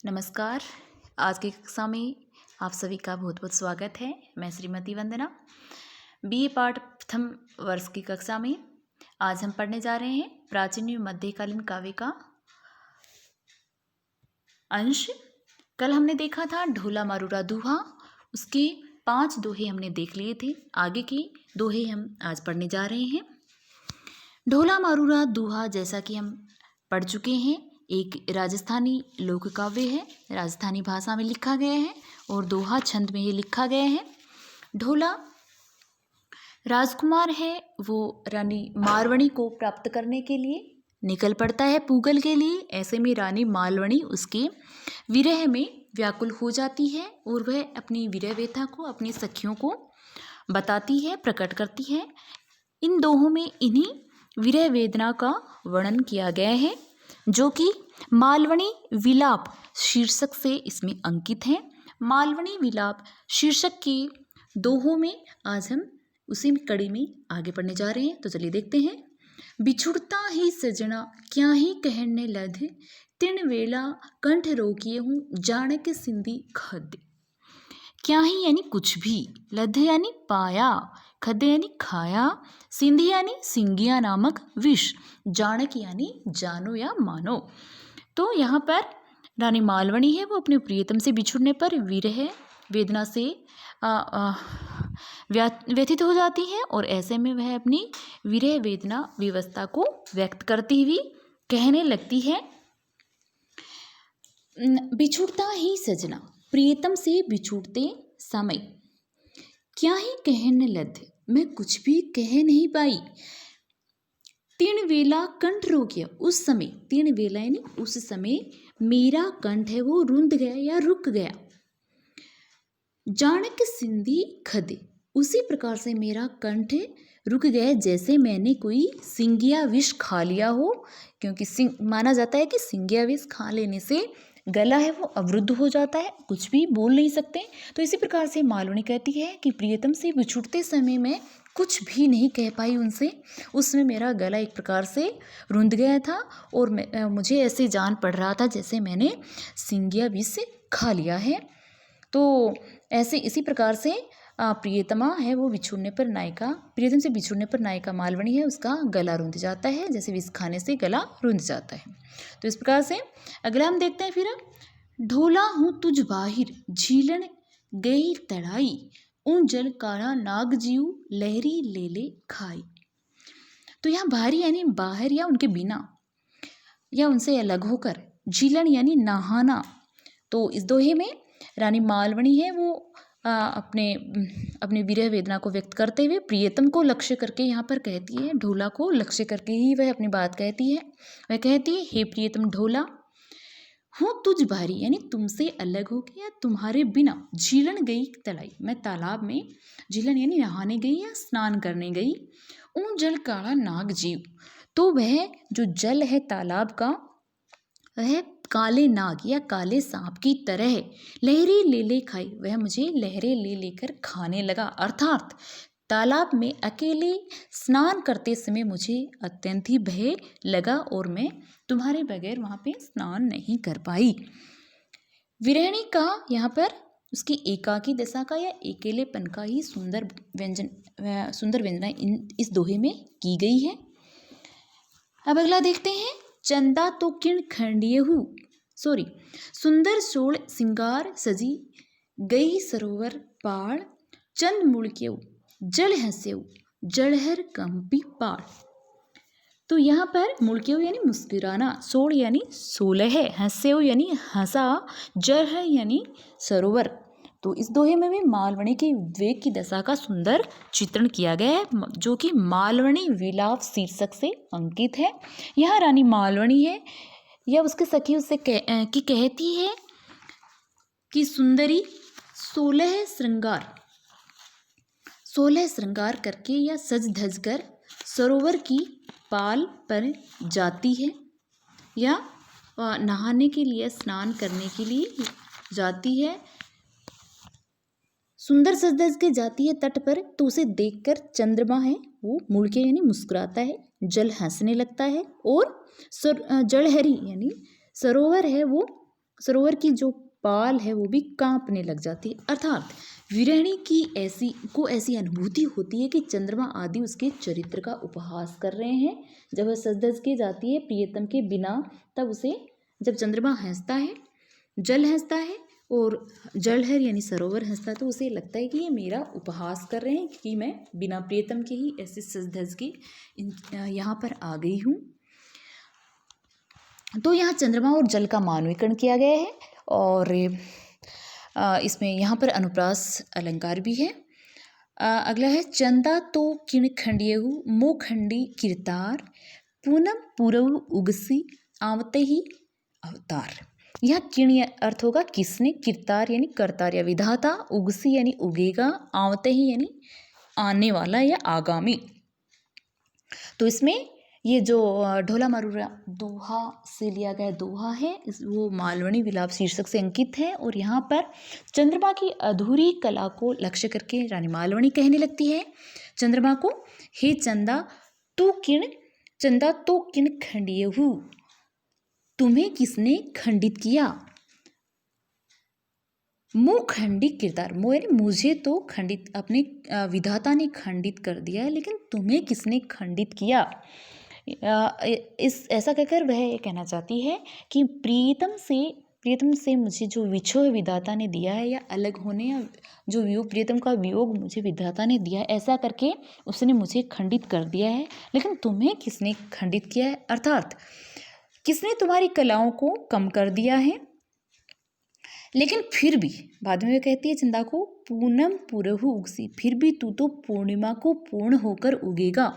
नमस्कार। आज की कक्षा में आप सभी का बहुत बहुत स्वागत है। मैं श्रीमती वंदना, बीए पाठ प्रथम वर्ष की कक्षा में आज हम पढ़ने जा रहे हैं प्राचीन एवं मध्यकालीन काव्य का अंश। कल हमने देखा था ढोला मारूरा दूहा, उसके 5 दोहे हमने देख लिए थे। आगे की दोहे हम आज पढ़ने जा रहे हैं। ढोला मारूरा दूहा जैसा कि हम पढ़ चुके हैं, एक राजस्थानी लोक काव्य है, राजस्थानी भाषा में लिखा गया है और दोहा छंद में ये लिखा गया है। ढोला राजकुमार है, वो रानी मालवणी को प्राप्त करने के लिए निकल पड़ता है पूगल के लिए। ऐसे में रानी मालवणी उसके विरह में व्याकुल हो जाती है और वह अपनी विरह व्यथा को अपनी सखियों को बताती है, प्रकट करती है। इन दोहों में इन्हीं विरह वेदना का वर्णन किया गया है, जो कि मालवणी विलाप शीर्षक से इसमें अंकित है। मालवणी विलाप शीर्षक के दोहों में आज हम उसी कड़ी में आगे पढ़ने जा रहे हैं। तो चलिए देखते हैं। बिछुड़ता ही सजना क्या ही कहने लध, तिन वेला कंठ रोकिए हूँ जानक सिंधी खद। क्या ही यानी कुछ भी, लध यानी पाया, खद यानी खाया, सिंधी यानी सिंगिया नामक विष, जानक यानी जानो या मानो। तो यहाँ पर रानी मालवणी है, वो अपने प्रियतम से बिछुड़ने पर विरह वेदना से व्यथित हो जाती है और ऐसे में वह अपनी विरह वेदना विवस्था को व्यक्त करती हुई कहने लगती है। बिछुड़ता ही सजना, प्रियतम से बिछुड़ते समय, क्या ही कहने लद, मैं कुछ भी कह नहीं पाई। तीन वेला कंठ रोकिया, उस समय, तीन वेला यानी उस समय मेरा कंठ है वो रुंध गया या रुक गया। जानक सिंधी खदे, उसी प्रकार से मेरा कंठ रुक गया जैसे मैंने कोई सिंगिया विष खा लिया हो, क्योंकि माना जाता है कि सिंगिया विष खा लेने से गला है वो अवरुद्ध हो जाता है, कुछ भी बोल नहीं सकते। तो इसी प्रकार से मालवणी कहती है कि प्रियतम से बिछुड़ते समय मैं कुछ भी नहीं कह पाई उनसे, उसमें मेरा गला एक प्रकार से रुंध गया था और मुझे ऐसे जान पड़ रहा था जैसे मैंने सिंगिया विष खा लिया है। तो ऐसे इसी प्रकार से प्रियतमा है वो बिछुड़ने पर नायिका, प्रियतम से बिछुड़ने पर नायिका मालवणी है उसका गला रुंध जाता है, जैसे विष खाने से गला रुंध जाता है। तो इस प्रकार से अगला हम देखते हैं। फिर ढोला हूँ तुझ बाहिर झीलन गई तड़ाई, उन जल काढ़ा नाग जीव लहरी ले ले खाई। तो यहाँ बाहरी यानी बाहर या उनके बिना या उनसे अलग होकर, झीलन यानी नहाना। तो इस दोहे में रानी मालवणी है वो अपने विरह वेदना को व्यक्त करते हुए प्रियतम को लक्ष्य करके यहाँ पर कहती है, ढोला को लक्ष्य करके ही वह अपनी बात कहती है। वह कहती है, हे प्रियतम ढोला, हूँ तुझ भारी यानी तुमसे अलग हो गया, तुम्हारे बिना झीलन गई तलाई, मैं तालाब में, झीलन यानी नहाने गई या स्नान करने गई। ऊं जल काढ़ा नाग जीव, तो वह जो जल है तालाब का वह काले नाग या काले सांप की तरह लहरें ले ले खाई, वह मुझे लहरें ले लेकर खाने लगा। अर्थात तालाब में अकेले स्नान करते समय मुझे अत्यंत ही भय लगा और मैं तुम्हारे बगैर वहाँ पे स्नान नहीं कर पाई। विरहणी का यहाँ पर उसकी एकाकी दशा का या अकेलेपन का ही सुंदर व्यंजना इस दोहे में की गई है। अब अगला देखते हैं। चंदा तो किण खंडियहु, सुंदर सोड़ सिंगार सजी गई सरोवर पाड़, चंद मुड़क्यऊ जल हंस्यऊ जलहर कंपी पाड़। तो यहाँ पर मुड़क्यऊ यानी मुस्कुराना, सोड़ यानी 16 है, हंस्यऊ यानी हंसा, जलहर यानी सरोवर। तो इस दोहे में भी मालवणी के विवेक की दशा का सुंदर चित्रण किया गया है, जो कि मालवणी विलाप शीर्षक से अंकित है। यहाँ रानी मालवणी है या उसके सखी उससे कहती है कि सुंदरी 16 श्रृंगार करके या सज धज कर सरोवर की पाल पर जाती है या नहाने के लिए, स्नान करने के लिए जाती है। सुंदर सज धज के जाती है तट पर, तो उसे देखकर चंद्रमा है वो मुड़ के यानी मुस्कुराता है, जल हंसने लगता है और जलहरी यानी सरोवर है वो सरोवर की जो पाल है वो भी कांपने लग जाती है। अर्थात विरहिणी की ऐसी अनुभूति होती है कि चंद्रमा आदि उसके चरित्र का उपहास कर रहे हैं। जब वह सज धज के जाती है प्रियतम के बिना, तब उसे जब चंद्रमा हंसता है, जल हंसता है और जलहर यानी सरोवर हंसता है, तो उसे लगता है कि ये मेरा उपहास कर रहे हैं कि मैं बिना प्रियतम के ही ऐसे सज धज के यहाँ पर आ गई हूँ। तो यहाँ चंद्रमा और जल का मानवीकरण किया गया है और इसमें यहाँ पर अनुप्रास अलंकार भी है। अगला है चंदा तो किण खंडियहु मो खंडी किरतार पूनम पुरव उगसी आवते ही अवतार। यह किण अर्थ होगा किसने, किरतार यानी करतार या विधाता, उगसी यानी उगेगा, आवते ही यानी आने वाला या आगामी। तो इसमें ये जो ढोला मारूरा दोहा से लिया गया दोहा है, वो मालवणी विलाप शीर्षक से अंकित है और यहाँ पर चंद्रमा की अधूरी कला को लक्ष्य करके रानी मालवणी कहने लगती है चंद्रमा को, हे चंदा तू किण खंडियहु, तुम्हें किसने खंडित किया। मो खंडी किरदार, मो यानी मुझे तो खंडित अपने विधाता ने खंडित कर दिया है, लेकिन तुम्हें किसने खंडित किया। ऐसा कहकर वह ये कहना चाहती है कि प्रियतम से मुझे जो विछोह विधाता ने दिया है, या अलग होने या जो वियोग, प्रियतम का वियोग मुझे विधाता ने दिया है, ऐसा करके उसने मुझे खंडित कर दिया है, लेकिन तुम्हें किसने खंडित किया है। अर्थात किसने तुम्हारी कलाओं को कम कर दिया है। लेकिन फिर भी बाद में वे कहती है चंदा को, पूनम पुरहु उगसी, फिर भी तू तो पूर्णिमा को पूर्ण होकर उगेगा,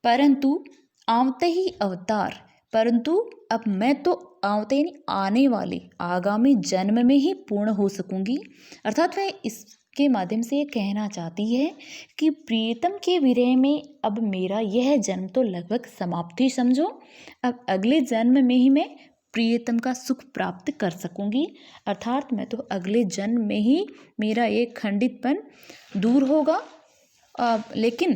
परंतु आवते ही अवतार, परंतु अब मैं तो आवते यानी आने वाले आगामी जन्म में ही पूर्ण हो सकूंगी। अर्थात वह इसके माध्यम से ये कहना चाहती है कि प्रियतम के विरह में अब मेरा यह जन्म तो लगभग समाप्ति समझो, अब अगले जन्म में ही मैं प्रियतम का सुख प्राप्त कर सकूंगी। अर्थात मैं तो अगले जन्म में ही मेरा एक खंडितपन दूर होगा, लेकिन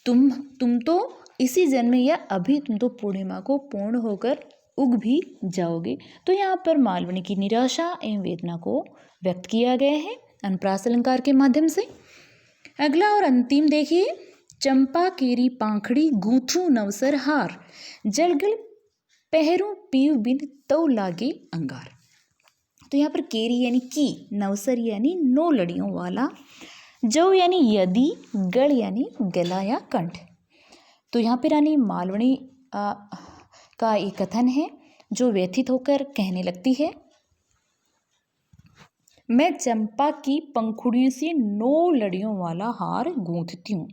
तुम तो इसी जन्म में या अभी तुम तो पूर्णिमा को पूर्ण होकर उग भी जाओगे। तो यहाँ पर मालवणी की निराशा एवं वेदना को व्यक्त किया गया है अनुप्रास अलंकार के माध्यम से। अगला और अंतिम देखिए, चंपा केरी पाखड़ी गूंथू नवसर हार, जलगल पहरू पीव बिन तो लागे अंगार। तो यहाँ पर केरी यानी की, नवसर यानी 9 लड़ियों वाला, जव यानी यदि, गढ़ यानी गला या कंठ। तो यहाँ पे रानी मालवणी का एक कथन है जो व्यथित होकर कहने लगती है, मैं चंपा की पंखुड़ियों से 9 लड़ियों वाला हार गूंथती हूँ।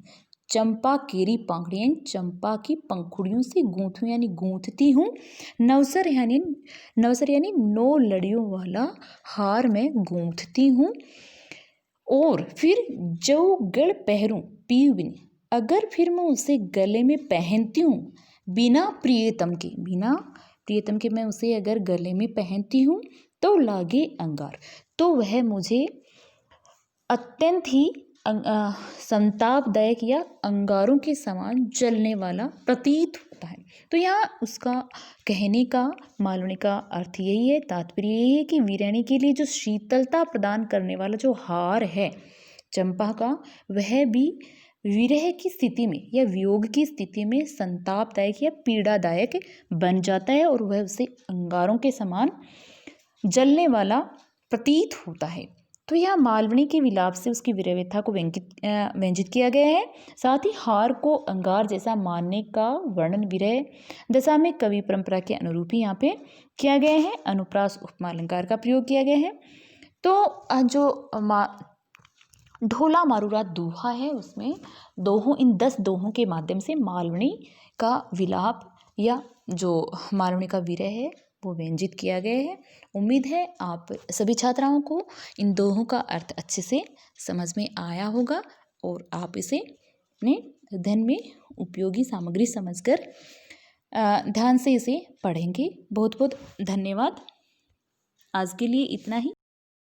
चंपा केरी पाखड़ियाँ चंपा की पंखुड़ियों से गूंथूं यानी गूंथती हूँ। नवसर यानी 9 लड़ियों वाला हार मैं गूंथती हूँ। और फिर जो गढ़ पहरूं पीव बिन, अगर फिर मैं उसे गले में पहनती हूँ बिना प्रियतम के मैं उसे अगर गले में पहनती हूँ तो लागे अंगार, तो वह मुझे अत्यंत ही संतापदायक या अंगारों के समान जलने वाला प्रतीत होता है। तो यहाँ उसका कहने का मालवणी का अर्थ यही है, तात्पर्य यही है कि वीरानी के लिए जो शीतलता प्रदान करने वाला जो हार है चंपा का, वह भी विरह की स्थिति में या वियोग की स्थिति में संतापदायक या पीड़ादायक बन जाता है और वह उसे अंगारों के समान जलने वाला प्रतीत होता है। तो यह मालवणी के विलाप से उसकी विरह व्यथा को व्यंजित किया गया है। साथ ही हार को अंगार जैसा मानने का वर्णन विरह दशा में कवि परंपरा के अनुरूप ही यहाँ पे किया गया है। अनुप्रास उपमा अलंकार का प्रयोग किया गया है। तो जो ढोला मारूरा दोहा है उसमें इन 10 दोहों के माध्यम से मालवणी का विलाप या जो मालवणी का विरह है वो व्यंजित किया गया है। उम्मीद है आप सभी छात्राओं को इन दोहों का अर्थ अच्छे से समझ में आया होगा और आप इसे अपने अध्ययन में उपयोगी सामग्री समझकर ध्यान से इसे पढ़ेंगे। बहुत बहुत धन्यवाद। आज के लिए इतना ही।